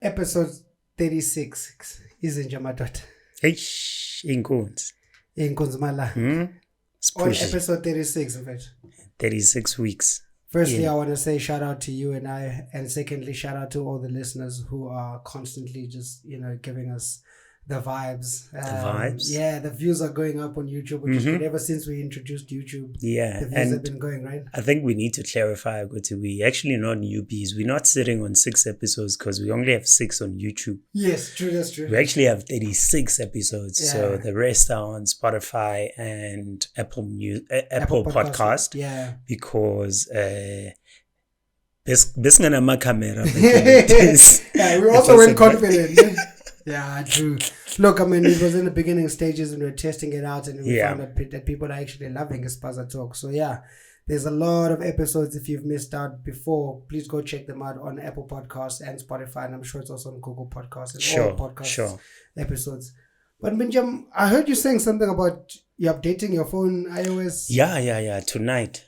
Episode 36 izinja madoda. Eish, inkunzi. Inkunzimala. On episode 36 of it. 36 weeks. Firstly, I want to say shout out to you and I, and secondly, shout out to all the listeners who are constantly just, giving us the vibes. Yeah, the views are going up on YouTube, which is good. Ever since we introduced YouTube, Yeah, the views and have been going, right? I think we need to clarify, Guti, we actually not newbies. We're not sitting on 6 episodes because we only have 6 on YouTube. Yes, true, that's true. We actually have 36 episodes. Yeah. So the rest are on Spotify and Apple Podcast. Yeah. Because this camera. Yeah, we also went confident. Yeah, true. Look, I mean, it was in the beginning stages and we were testing it out, and we found that people are actually loving Spaza talk. So yeah, there's a lot of episodes. If you've missed out before, please go check them out on Apple Podcasts and Spotify, and I'm sure it's also on Google Podcasts and all podcast episodes. But Benjamin, I heard you saying something about you updating your phone iOS. Yeah. Tonight.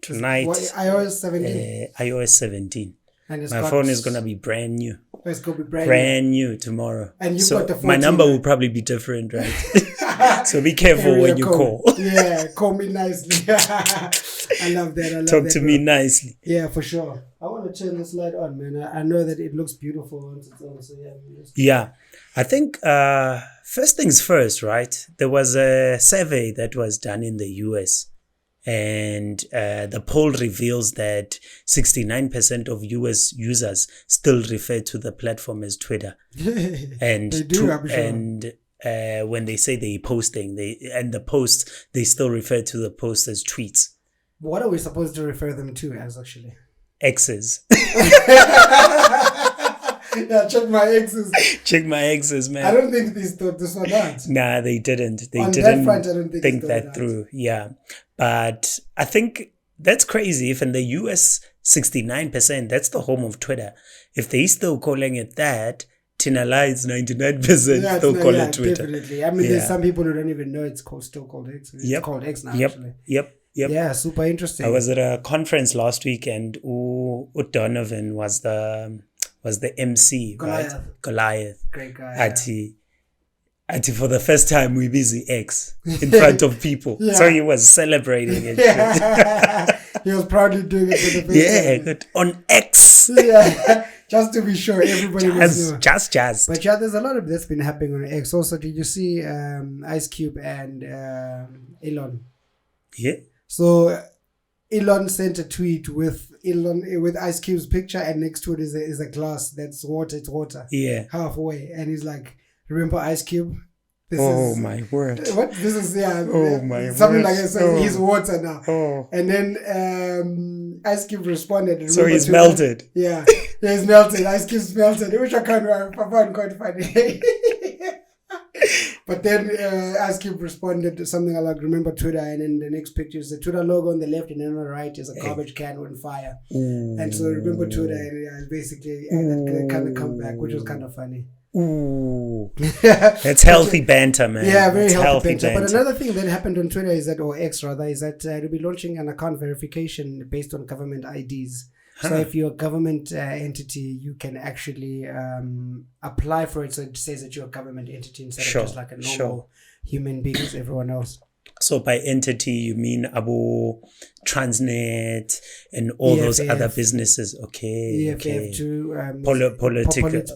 What, iOS 17? iOS 17. And my phone is going to be brand new. It's going to be brand new tomorrow. And you've got the 14. My number will probably be different, right? So be careful when you call. Yeah, call me nicely. I love that. Talk to me nicely. Yeah, for sure. I want to turn this light on, man. I know that it looks beautiful on its own. So yeah. I think first things first, right? There was a survey that was done in the US. And the poll reveals that 69% of US users still refer to the platform as Twitter. And they do, I'm sure. And when they say they're posting, the posts, they still refer to the post as tweets. What are we supposed to refer them to as, actually? X's. Yeah, check my exes. Check my exes, man. I don't think these thought this one out. Nah, they didn't. They On didn't that front, I don't think that through. Yeah. But I think that's crazy. If in the US, 69%, that's the home of Twitter. If they still calling it that, Tinala is 99% still call it Twitter. Definitely. I mean, there's some people who don't even know it's still called X. It's called X now, actually. Yep. Yeah, super interesting. I was at a conference last week and Donovan was the MC, Goliath. right? Goliath. Great guy. Ati for the first time we busy X in front of people. Yeah. So he was celebrating it. Yeah. He was proudly doing it for the first time. Yeah, good. On X. Yeah. Just to be sure everybody was new. Just. But yeah, there's a lot of that's been happening on X. Also, did you see Ice Cube and Elon? Yeah. So Elon sent a tweet with Ice Cube's picture, and next to it is a glass that's water. It's water. Yeah. Halfway, and he's like, "Remember Ice Cube? My word! What this is? Yeah. Oh my word! Something like that. So he's water now. Oh. And then Ice Cube responded. So he's melted. Yeah, he's melted. Ice Cube's melted, which I find quite funny. But then Ice Cube responded to something like, "Remember Twitter," and then the next picture is the Twitter logo on the left, and then on the right is a garbage can on fire. Ooh. And so remember Twitter, and basically that kind of comeback, which was kind of funny. Ooh, that's healthy banter, man. Yeah, very that's healthy banter. But another thing that happened on Twitter is that, or X rather, is that they'll be launching an account verification based on government IDs. So if you're a government entity, you can actually apply for it. So it says that you're a government entity instead of just like a normal human being as everyone else. So by entity, you mean Abu Transnet and all those other businesses? Okay. EFF too.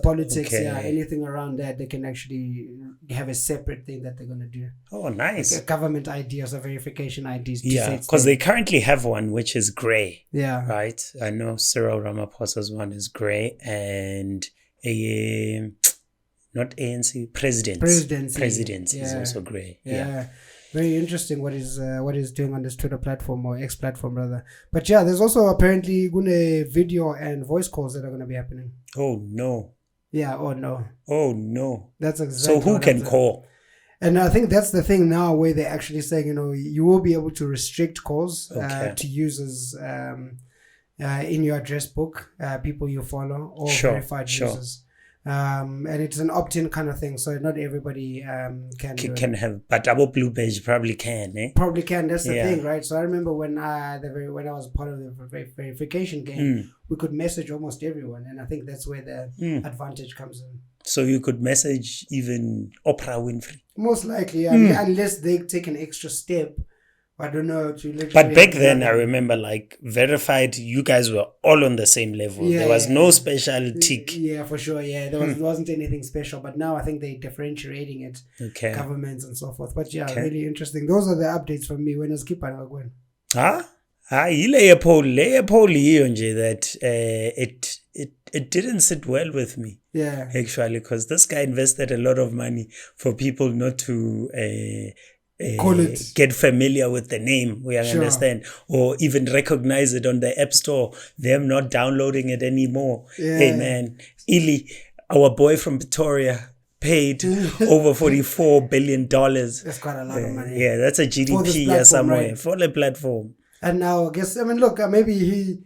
Politics, yeah. Anything around that, they can actually have a separate thing that they're going to do. Oh, nice. Like a government ID or verification IDs. Yeah, because they currently have one which is grey. Yeah. Right? I know Cyril Ramaphosa's one is grey and not ANC, presidency is also grey. Yeah. Very interesting what he's doing on this Twitter platform, or X platform rather. But yeah, there's also apparently gonna video and voice calls that are going to be happening. Oh no. Yeah. Oh no. Oh no. That's exactly. So who can call? And I think that's the thing now, where they're actually saying, you will be able to restrict calls to users in your address book, people you follow, or verified users. And it's an opt-in kind of thing, so not everybody can have, but double blue badge probably can, eh? Probably can. That's the thing, right? So I remember when I was part of the verification game, we could message almost everyone, and I think that's where the advantage comes in. So you could message even Oprah Winfrey. Most likely, I mean, unless they take an extra step. I don't know. But back then, I remember, like, verified, you guys were all on the same level. There was no special tick. Yeah, for sure. Yeah, there wasn't anything special. But now I think they're differentiating it. Okay. Governments and so forth. But yeah, really interesting. Those are the updates from me. When is Kipa going? Lay a poll that it didn't sit well with me. Yeah. Actually, because this guy invested a lot of money for people not to get familiar with the name, we understand, or even recognize it on the App Store, them not downloading it anymore. Hey man, Ili, our boy from Pretoria, paid over $44 billion. That's quite a lot of money. Yeah, that's a GDP somewhere, right? For the platform. And now I guess, I mean, look, maybe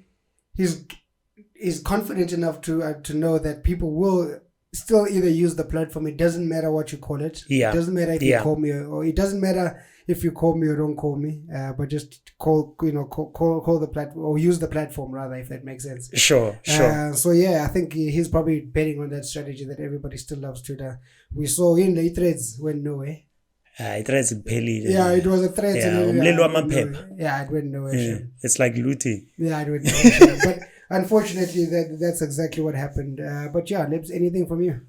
he's confident enough to know that people will still either use the platform. It doesn't matter what you call it. Yeah. It doesn't matter if you call me, or it doesn't matter if you call me or don't call me. But just call the platform, or use the platform rather, if that makes sense. Sure. So yeah, I think he's probably betting on that strategy that everybody still loves Twitter. We saw in the threads went nowhere. It was it was a threat. Yeah, it went nowhere. It's like looting. Yeah, it went nowhere. But unfortunately, that's exactly what happened. But yeah, Libs, anything from you?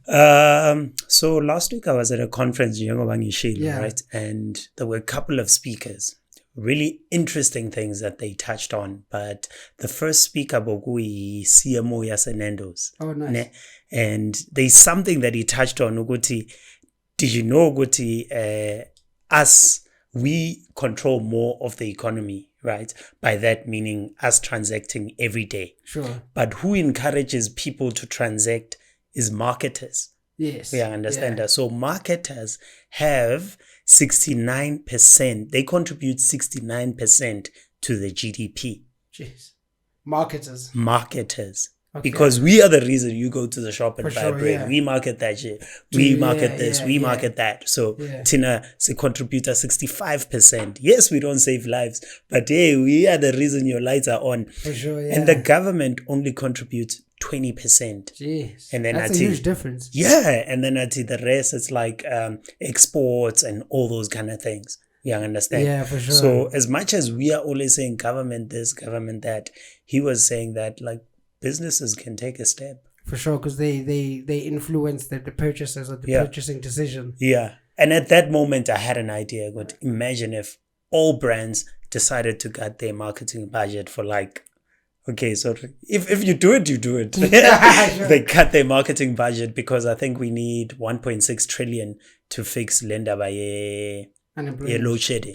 So last week I was at a conference in right? And there were a couple of speakers. Really interesting things that they touched on. But the first speaker, Bogui CMO Yasenendos. Oh, nice. And there's something that he touched on, Uguti. Did you know, Guti, we control more of the economy, right? By that meaning us transacting every day. Sure. But who encourages people to transact is marketers. Yes. We understand that. So marketers have 69%. They contribute 69% to the GDP. Jeez. Marketers. Okay. Because we are the reason you go to the shop and buy bread. Yeah. We market that shit. We market this. We market that. So Tina contributes 65%. Yes, we don't save lives, but hey, we are the reason your lights are on. For sure, yeah. And the government only contributes 20%. Jeez. And then that's a huge difference. Yeah. And then the rest, it's like exports and all those kind of things. You understand? Yeah, for sure. So as much as we are always saying government this, government that, he was saying that like, businesses can take a step. For sure, because they influence the purchases or the purchasing decision. Yeah. And at that moment, I had an idea. But imagine if all brands decided to cut their marketing budget for like, okay, so if you do it, you do it. Sure. They cut their marketing budget because I think we need 1.6 trillion to fix Lenda by load shedding.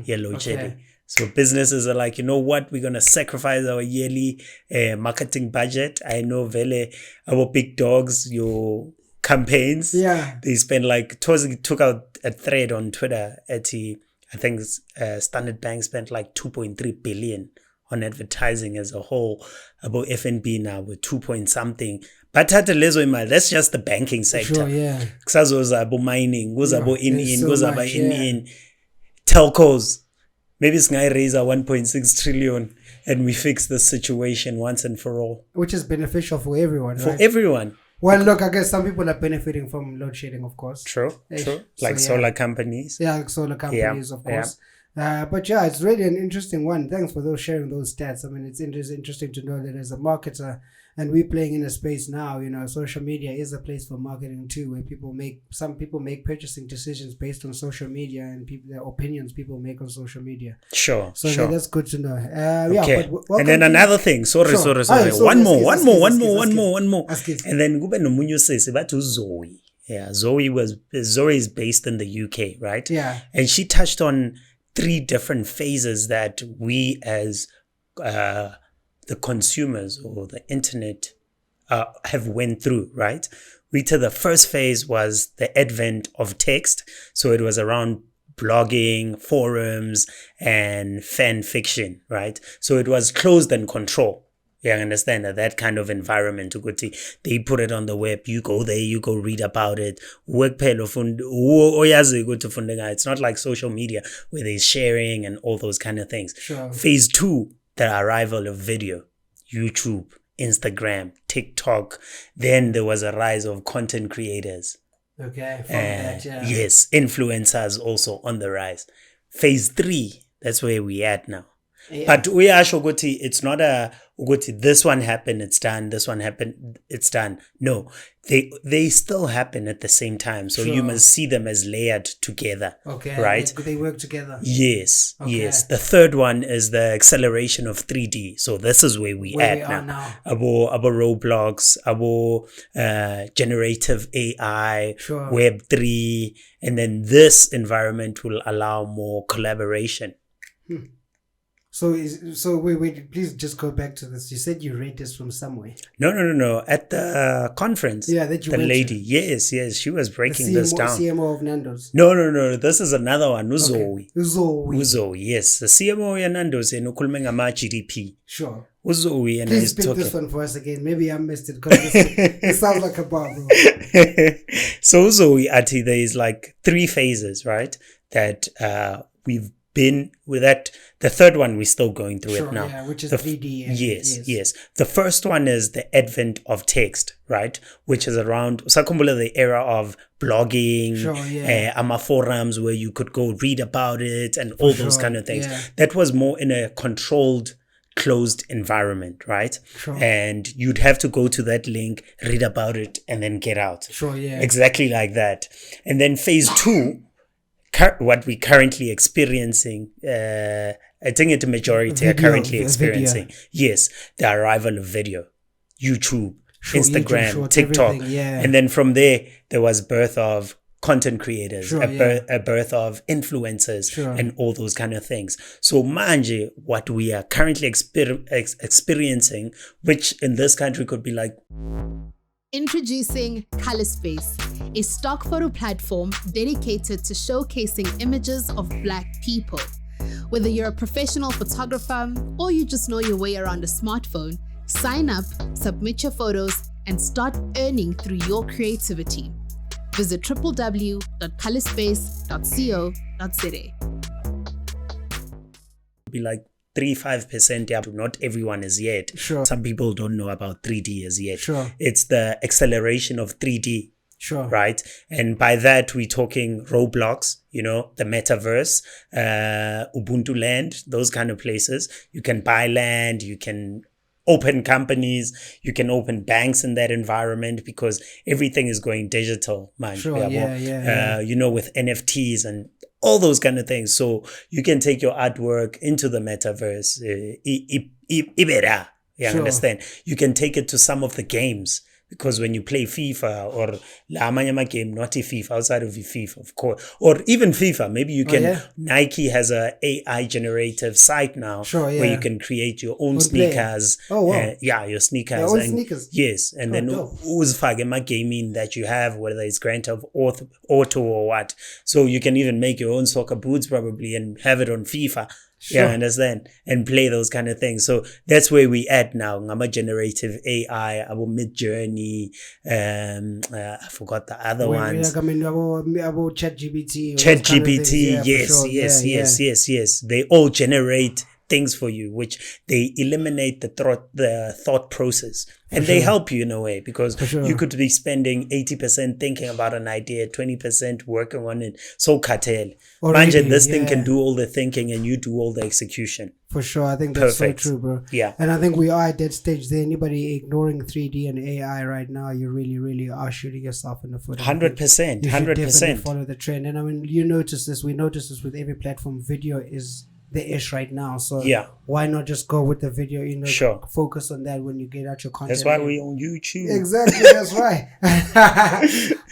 Yeah, load shedding. So businesses are like, you know what? We're going to sacrifice our yearly marketing budget. I know Vele, our big dogs, your campaigns. Yeah. They spend like, took out a thread on Twitter at I think Standard Bank spent like 2.3 billion on advertising as a whole. About FNB now with 2 point something. But that's just the banking sector. Sure, yeah. Kusazoza mining, kuza in telcos. Maybe it's going to raise our 1.6 trillion and we fix this situation once and for all. Which is beneficial for everyone, For everyone. Well, look, I guess some people are benefiting from load shedding, of course. True. Like solar companies. Yeah, like solar companies, of course. But yeah, it's really an interesting one. Thanks for sharing those stats. I mean, it's interesting to know that as a marketer, and we're playing in a space now, social media is a place for marketing too, where some people make purchasing decisions based on social media and the opinions people make on social media. Sure. So that's good to know. Okay. And then another thing. Sorry. One more. And then Gube Nomunyo says about Zoe. Yeah, Zoe is based in the UK, right? Yeah. And she touched on 3 different phases that we as the consumers or the internet have went through, right? The first phase was the advent of text. So it was around blogging, forums, and fan fiction, right? So it was closed and control. Yeah, I understand that kind of environment. They put it on the web. You go there, you go read about it. It's not like social media where there's sharing and all those kind of things. Sure. Phase 2, the arrival of video, YouTube, Instagram, TikTok. Then there was a rise of content creators. Okay. From that, yeah. Yes, influencers also on the rise. Phase 3, that's where we at now. Yeah. But we are Shogoti, it's not a this one happened, it's done, this one happened, it's done. No, they still happen at the same time. So you must see them as layered together. Okay. Right? They work together. Yes. Okay. Yes. The third one is the acceleration of 3D. So this is where we at now. Abo Roblox, abo generative AI, Web3, and then this environment will allow more collaboration. So wait, please just go back to this. You said you read this from somewhere. No. At the conference. Yeah, that you went lady. To. Yes. She was breaking this down. CMO of Nando's. No. This is another one. Uzoe. Uzoe, yes. The CMO of Nando's in Ukulmengama GDP. Sure. Uzoe and please spin this one for us again. Maybe I missed it because it sounds like a bar, bro. So Uzoe, Ati, there is like 3 phases, right? That we've been with that. The third one, we're still going through it now. Yeah, which is 3D. Yes. The first one is the advent of text, right? Which is around the era of blogging, forums where you could go read about it and all those kind of things. Yeah. That was more in a controlled, closed environment, right? And you'd have to go to that link, read about it, and then get out. Exactly like that. And then phase 2, what we're currently experiencing, I think the majority are currently experiencing. Yes, the arrival of video, YouTube, Instagram, TikTok. And then from there was birth of content creators, a birth of influencers, and all those kind of things. So manje, what we are currently experiencing, which in this country could be like... Introducing Color Space, a stock photo platform dedicated to showcasing images of Black people. Whether you're a professional photographer or you just know your way around a smartphone, sign up, submit your photos, and start earning through your creativity. Visit www.colorspace.co.za. Be like 3-5%. Yeah, not everyone is yet. Some people don't know about 3D as yet. It's the acceleration of 3D. Right. And by that, we're talking Roblox, the metaverse, Ubuntu land, those kind of places. You can buy land, you can open companies, you can open banks in that environment because everything is going digital, man. With NFTs and all those kind of things. So you can take your artwork into the metaverse. Understand? You can take it to some of the games. Because when you play FIFA or La Manyama game, not FIFA, outside of FIFA, of course, or even FIFA, maybe you can, Nike has a AI generative site now where you can create your own sneakers. Your sneakers. Your own sneakers. Yes. And then uzfake gaming that you have, whether it's Grand Theft Auto or what. So you can even make your own soccer boots probably and have it on FIFA. Yeah, I understand. And play those kind of things. So that's where we at now. Ngama generative AI, our Mid-Journey, I forgot the other ones. About ChatGPT. Yes. They all generate things for you, which they eliminate the thought process. And they help you in a way because you could be spending 80% thinking about an idea, 20% working on it. So cartel. Imagine this thing can do all the thinking and you do all the execution. For sure. I think that's so true, bro. Yeah. And I think we are at that stage there. Anybody ignoring 3D and AI right now, you really, really are shooting yourself in the foot. 100%. You should definitely follow the trend. And I mean, you notice this. We notice this with every platform. Video is the ish right now, so why not just go with the video, focus on that when you get out your content. That's why we on YouTube. Exactly, that's right.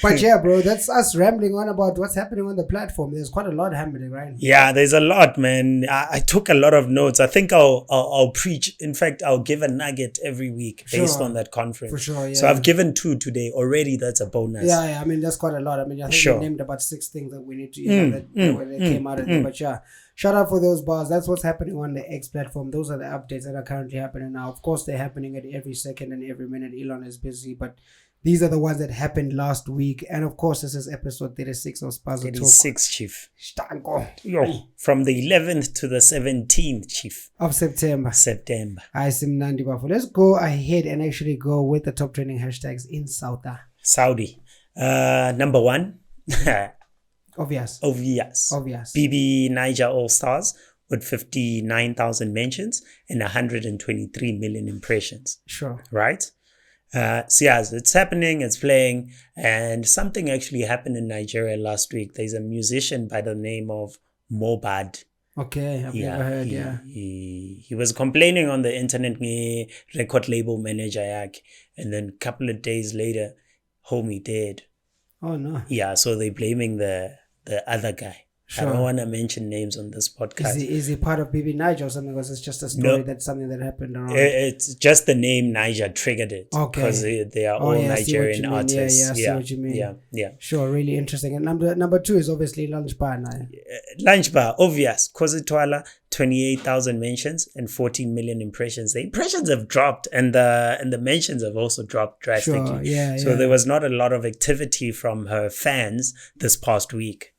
But yeah, bro, that's us rambling on about what's happening on the platform. There's quite a lot happening, right? Yeah, there's a lot, man. I took a lot of notes. I think I'll preach. In fact, I'll give a nugget every week based on that conference. For sure, yeah. So I've given 2 today already. That's a bonus. Yeah, I mean, that's quite a lot. I mean, I think we named about 6 things that we need to, that came out of there. But shout out for those bars. That's what's happening on the X platform. Those are the updates that are currently happening now. Of course, they're happening at every second and every minute. Elon is busy, but these are the ones that happened last week. And of course, this is episode 36 of Spaza Talk. 36, Chief. Stanko. Yo, from the 11th to the 17th, Chief. Of September. I Simnandi Bafo. Let's go ahead and actually go with the top trending hashtags in Saudi. Number one. Obvious. BB Naija All Stars with 59,000 mentions and 123 million impressions. Sure. Right? So yes, it's happening, it's playing, and something actually happened in Nigeria last week. There's a musician by the name of Mobad. Okay, I've never heard, He was complaining on the internet, record label manager, and then a couple of days later, homie dead. Oh no. Yeah, so they're blaming the other guy. Sure. I don't want to mention names on this podcast. Is he part of BB Naija or something? Because it's just a story that's something that happened around. It's just the name Naija triggered it. Okay. Because they are all Nigerian artists. Yeah, I see what you mean. Yeah. Sure, really interesting. And number two is obviously Lunch Bar now. Lunch Bar, obvious. Khosi Twala, 28,000 mentions and 14 million impressions. The impressions have dropped and the mentions have also dropped drastically. Sure, so there was not a lot of activity from her fans this past week.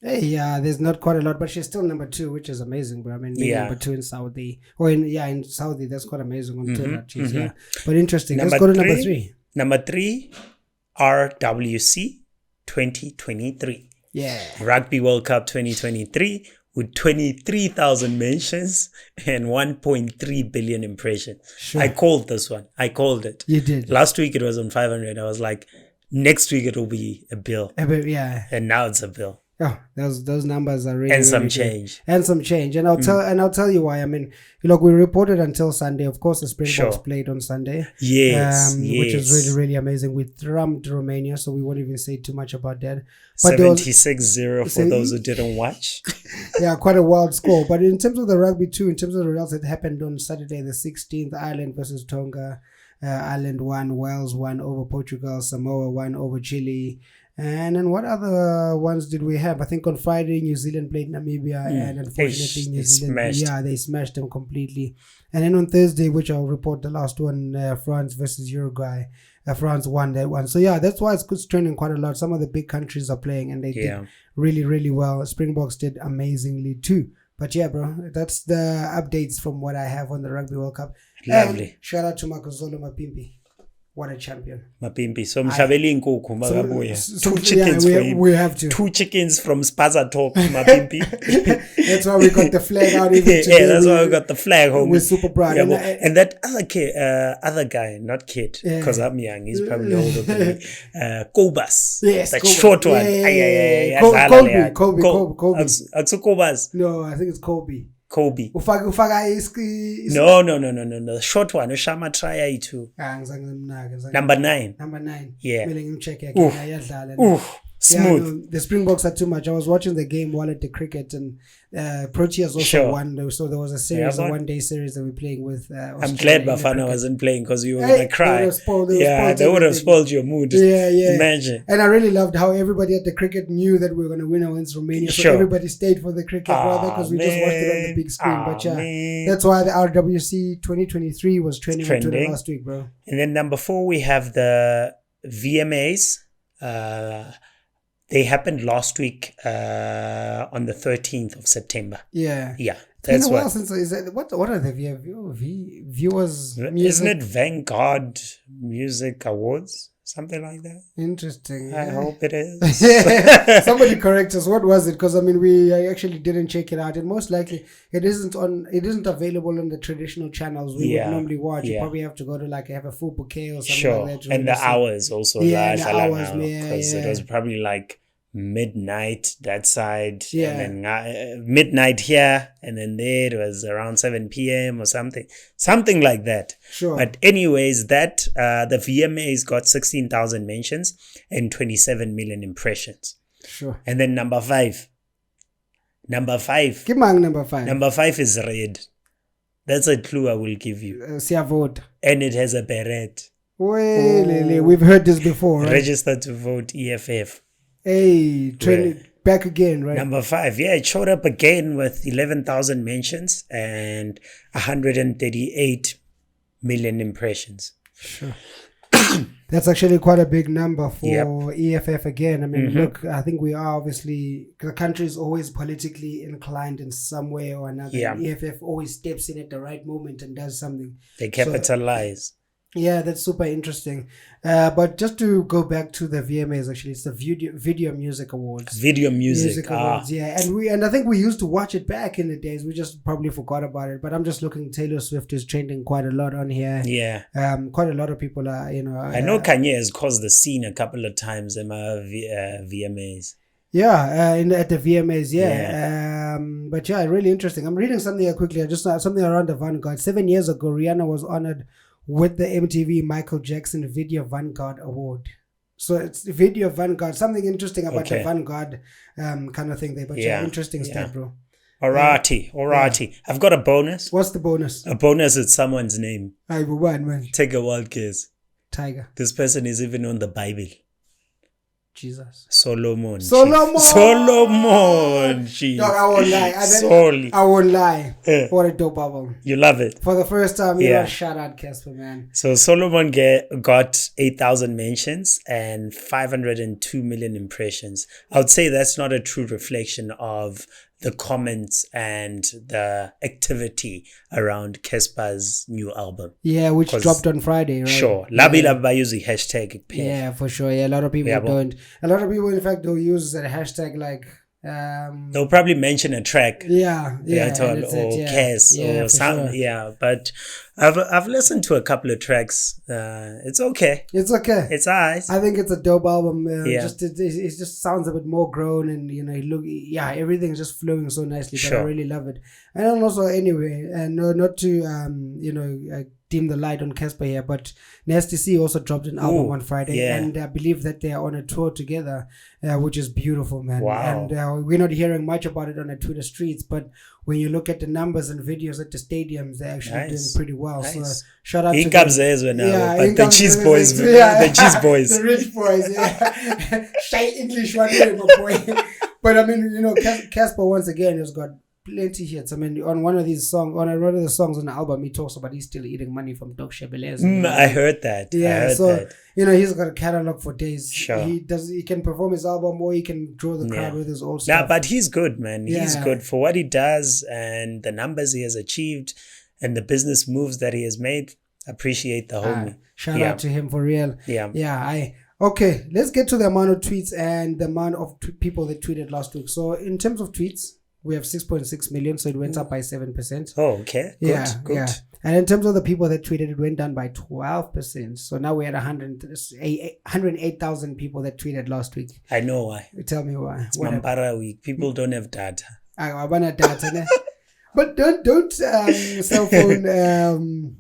Hey, yeah, there's not quite a lot, but she's still number two, which is amazing, bro. I mean, being number two in Saudi. Or in Saudi, that's quite amazing on Twitter. Yeah. But interesting. Let's go to number three. Number three, RWC 2023. Yeah. Rugby World Cup 2023 with 23,000 mentions and 1.3 billion impressions. Sure. I called this one. I called it. You did. Last week it was on 500. I was like, next week it will be a bill. Yeah. And now it's a bill. Oh, those numbers are really and some really change. And some change. And I'll tell you why. I mean, look, we reported until Sunday. Of course, the Springboks played on Sunday. Yes. Which is really, really amazing. We thumped Romania, so we won't even say too much about that. But 76-0 for those who didn't watch. Yeah, quite a wild score. But in terms of the rugby too, in terms of the results that happened on Saturday the 16th, Ireland versus Tonga. Ireland won, Wales won over Portugal, Samoa won over Chile. And then what other ones did we have? I think on Friday, New Zealand played Namibia, and unfortunately, New Zealand, they smashed them completely. And then on Thursday, which I'll report the last one, France versus Uruguay. France won that one. So yeah, that's why it's trending quite a lot. Some of the big countries are playing, and they did really, really well. Springboks did amazingly too. But yeah, bro, that's the updates from what I have on the Rugby World Cup. Lovely. And shout out to Makazolo Mapimpi. What a champion. Mapimpi. So mshabeli inkukhu makabuya. Two chickens for him. We have to. 2 chickens from Spaza Talk to Mapimpi. That's why we got the flag out even today. Yeah, that's why we got the flag home. We're super proud. Yeah, and that other guy, not kid, because I'm young, he's probably older than me. Kobas. Yes, that short one. Kobe. Kobas. No, I think it's Kobe. Kobe. No. The short one. Ushama try itu. Number 9. Yeah. Smooth. The Springboks are too much. I was watching the game while at the cricket, and Proteas also won. So there was a series, a one-day series that we're playing with. I'm glad Bafana wasn't playing because you were gonna cry. They would have spoiled your mood. Yeah. Imagine. And I really loved how everybody at the cricket knew that we were gonna win against Romania. So everybody stayed for the cricket, brother, because we just watched it on the big screen. But yeah, that's why the RWC 2023 was trending on Twitter last week, bro. And then number 4, we have the VMAs. They happened last week on the 13th of September. Yeah. That's what. What are the viewers? Isn't it Vanguard Music Awards? Something like that. Interesting. I hope it is. Somebody correct us. What was it? Because I actually didn't check it out, and most likely it isn't available on the traditional channels we would normally watch. You probably have to go to have a full bouquet or something like that. And the hours also. Yeah, the hours, because it was probably like midnight that side, and then midnight here, and then there it was around 7 p.m. or something like that. Sure. But anyways, that the VMAs got 16,000 mentions and 27 million impressions. Sure. And then number 5. Give me number 5. Number 5 is red. That's a clue I will give you. Vote. And it has a beret. We've heard this before, right? Register to vote EFF. Hey, back again, right? Number 5, yeah, it showed up again with 11,000 mentions and 138 million impressions. Sure. That's actually quite a big number for EFF again. I mean, look, I think we are obviously, the country is always politically inclined in some way or another. Yeah. EFF always steps in at the right moment and does something. They capitalize. Yeah, that's super interesting. But just to go back to the VMAs, actually, it's the Video Music Awards. Video Music Awards, yeah. And I think we used to watch it back in the days. We just probably forgot about it. But I'm just looking, Taylor Swift is trending quite a lot on here. Yeah. Quite a lot of people are, I know Kanye has caused the scene a couple of times in my VMAs. Yeah, at the VMAs, yeah. But yeah, really interesting. I'm reading something here quickly. Just something around the Vanguard. 7 years ago, Rihanna was honored with the MTV Michael Jackson Video Vanguard Award. So it's Video Vanguard. Something interesting about the Vanguard kind of thing there. But yeah, interesting stuff, bro. Alrighty. Yeah. I've got a bonus. What's the bonus? A bonus is someone's name. Man. Take a wild guess. Tiger. This person is even on the Bible. Jesus. Solomon. Chief. No, I won't lie. I won't lie. What a dope album. You love it. For the first time, shout out Casper, man. So Solomon got 8,000 mentions and 502 million impressions. I would say that's not a true reflection of the comments and the activity around Casper's new album. Yeah, which dropped on Friday, right? Sure. Labi use hashtag. Yeah, for sure. Yeah, a lot of people don't. A lot of people, in fact, they'll use the hashtag like... they'll probably mention a track. Yeah. Cass or something. Sure. Yeah, but I've listened to a couple of tracks. It's okay. It's okay. It's nice. I think it's a dope album. It just sounds a bit more grown, and everything's just flowing so nicely. But I really love it. And also, anyway, and not to dim the light on Casper here, but Nasty C also dropped an album on Friday, and I believe that they are on a tour together, which is beautiful, man. Wow. And we're not hearing much about it on the Twitter streets, but when you look at the numbers and videos at the stadiums, they're actually doing pretty well. Nice. So shout out to them. The cheese boys, the cheese boys, the rich boys, shy English one day, my boy. But I mean, Casper once again has got plenty hits. I mean, on one of these songs, on one of the songs on the album, he talks about he's still eating money from Doc Shebelez. I heard that. Yeah, he's got a catalog for days. Sure. He can perform his album, or he can draw the crowd with his old stuff. Yeah, but he's good, man. He's good for what he does and the numbers he has achieved and the business moves that he has made. Appreciate the homie. Shout out to him for real. Yeah. Okay, let's get to the amount of tweets and the amount of people that tweeted last week. So in terms of tweets, we have 6.6 million, so it went up by 7%. Oh, okay. Good. And in terms of the people that tweeted, it went down by 12%. So now we had 108,000 people that tweeted last week. I know why. Tell me why. It's Mampara week. People don't have data. I want data. But don't cell phone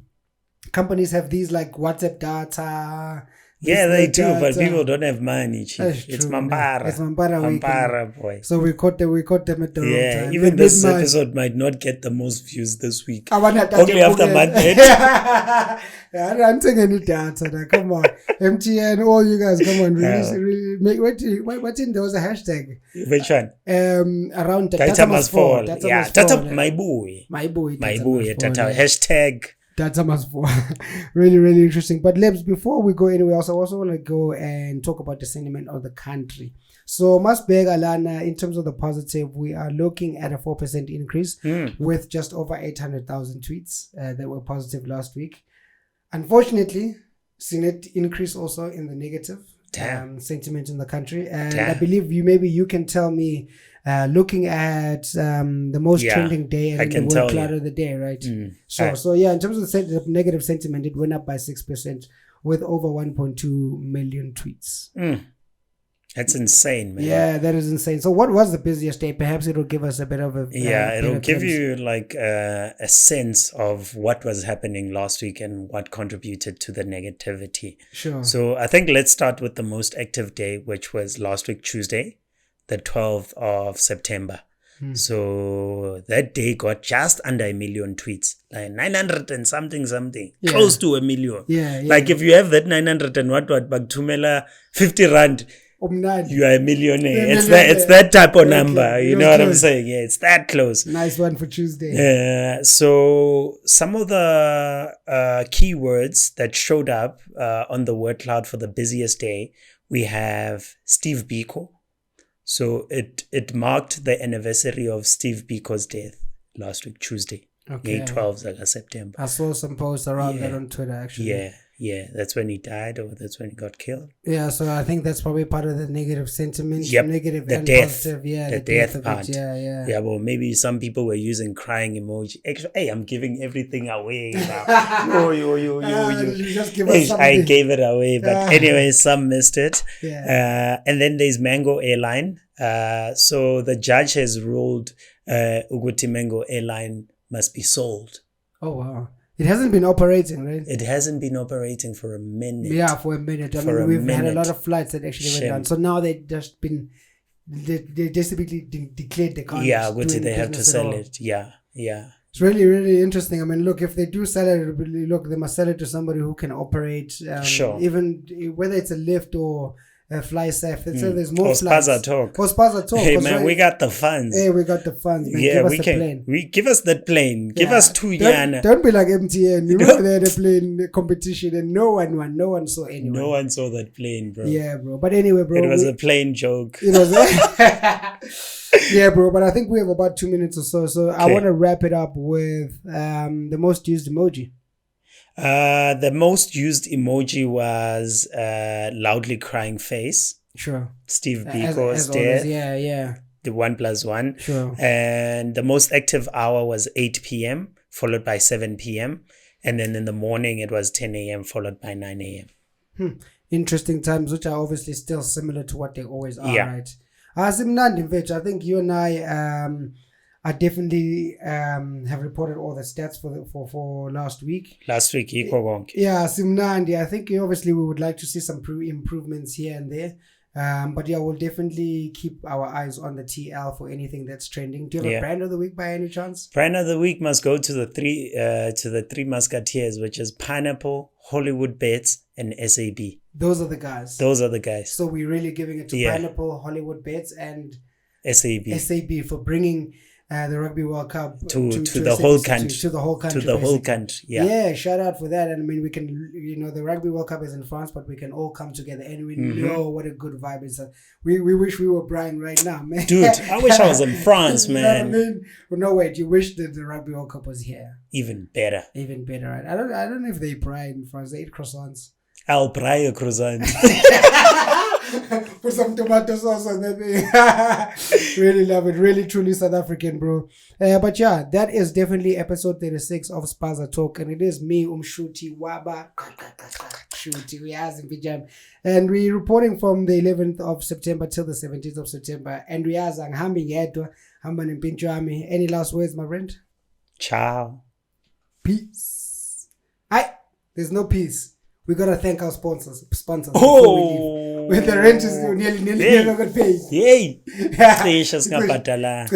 companies have these like WhatsApp data. Yeah, they do, but people don't have money. It's Mampara. It's Mampara boy. So we caught them at the wrong time. Even this episode might not get the most views this week. Only after Monday. I'm taking any data now. Come on. MTN, all you guys, come on. Really make what's in there was a hashtag. Which one? Around data must fall. Data my boy. Data hashtag. Data must fall. Really, really interesting. But Lebs, before we go anywhere else, I also want to go and talk about the sentiment of the country. So Masbeg Alana, in terms of the positive, we are looking at a 4% increase with just over 800,000 tweets that were positive last week. Unfortunately, seen it increase also in the negative sentiment in the country. And I believe you can tell me, looking at the most trending day and the word cloud of the day, right? In terms of the negative sentiment, it went up by 6% with over 1.2 million tweets. That's insane, man. Yeah, that is insane. So what was the busiest day? Perhaps it'll give us a bit of a... it'll give you like a sense of what was happening last week and what contributed to the negativity. Sure. So I think let's start with the most active day, which was last week, Tuesday, the 12th of September. So that day got just under 1 million tweets, like 900 and something, close to 1 million. Yeah. Like if you have that 900 and what, Bagtumela, 50 rand, You are a millionaire. It's that type of number. You know what I'm saying? Yeah, it's that close. Nice one for Tuesday. So some of the keywords that showed up on the word cloud for the busiest day, we have Steve Biko. So it marked the anniversary of Steve Biko's death last week, Tuesday. Okay. 12th September. I saw some posts around that on Twitter, actually. Yeah, that's when he died, or that's when he got killed. Yeah, so I think that's probably part of the negative sentiment. Yep, negative the and death, positive. Yeah, the death part. Yeah. Yeah, well, maybe some people were using crying emoji. Actually, hey, I'm giving everything away now. You just give us something. I gave it away, but anyway, some missed it. Yeah. And then there's Mango Airline. So the judge has ruled Uguti Mango Airline must be sold. Oh, wow. It hasn't been operating, right? It hasn't been operating for a minute. Yeah, for a minute. I mean, we've had a lot of flights that actually went down. So now they just declared they can't. Yeah, they have to sell it. Yeah. It's really, really interesting. I mean, look, if they do sell it, they must sell it to somebody who can operate. Sure. Even whether it's a lift or fly safe. So there's more Spaza talk. Spaza talk. Hey man, we got the funds. Hey, we got the funds. Man. Yeah, give us the plane. Give us that plane. Give us 2 yana. Don't be like MTN. You know they had a plane competition and no one saw anyone. No one saw that plane, bro. Yeah, bro. But anyway, bro. It was a plane joke. It was. Yeah, bro. But I think we have about 2 minutes or so. So I want to wrap it up with the most used emoji. The most used emoji was loudly crying face. Sure. Steve Biko's death. Yeah. The 1+1. Sure. And the most active hour was 8 p.m. followed by 7 p.m. And then in the morning it was 10 a.m. followed by 9 a.m. Interesting times, which are obviously still similar to what they always are, right? Simnandi Mfethu, I think you and I definitely have reported all the stats for last week. Yeah, Simnandi. I think obviously we would like to see some improvements here and there. But yeah, we'll definitely keep our eyes on the TL for anything that's trending. Do you have a brand of the week by any chance? Brand of the week must go to the three musketeers, which is Pineapple, Hollywood Bets, and SAB. Those are the guys. So we're really giving it to Pineapple, Hollywood Bets, and SAB for bringing the Rugby World Cup to the whole country. To the whole country. To the whole country, yeah. Shout out for that. And I mean, we can, the Rugby World Cup is in France, but we can all come together and we know what a good vibe is. We wish we were Brian right now, man. Dude, I wish I was in France, man. You know what I mean? Well, no, wait, you wish that the Rugby World Cup was here. Even better, right? I don't know if they braai in France. They eat croissants. I'll braai a croissant. Put some tomato sauce on that. Really love it. Really, truly South African, bro. But yeah, that is definitely episode 36 of Spaza Talk. And it is me, Shuti Waba. Shuti, we are in Pijam. And we're reporting from the 11th of September till the 17th of September. And we are Hambing Yedwa, Hamban and Pinchami. Any last words, my friend? Ciao. Peace. There's no peace. We gotta thank our sponsors before we leave. With the rent is nearly not got paid. Yay! Precious ngapatala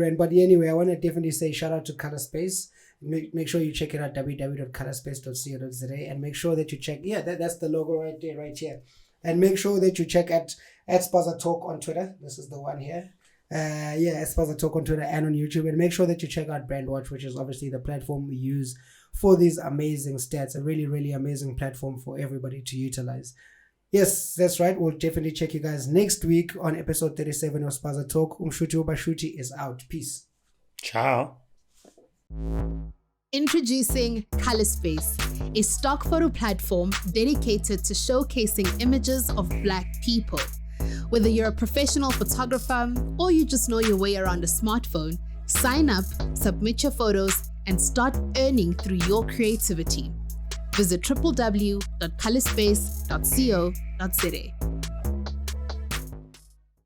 rent. But anyway, I want to definitely say shout out to Color Space. Make sure you check it out, www.colorspace.co.za, and make sure that you check. Yeah, that's the logo right there, right here. And make sure that you check at Spaza Talk on Twitter. This is the one here. Spaza Talk on Twitter and on YouTube. And make sure that you check out Brandwatch, which is obviously the platform we use for these amazing stats. A really, really amazing platform for everybody to utilize. Yes, that's right. We'll definitely check you guys next week on episode 37 of Spaza Talk. Shuti Obashuti is out. Peace. Ciao. Introducing Color Space, a stock photo platform dedicated to showcasing images of Black people. Whether you're a professional photographer or you just know your way around a smartphone, sign up, submit your photos, and start earning through your creativity. Visit www.colorspace.co.za.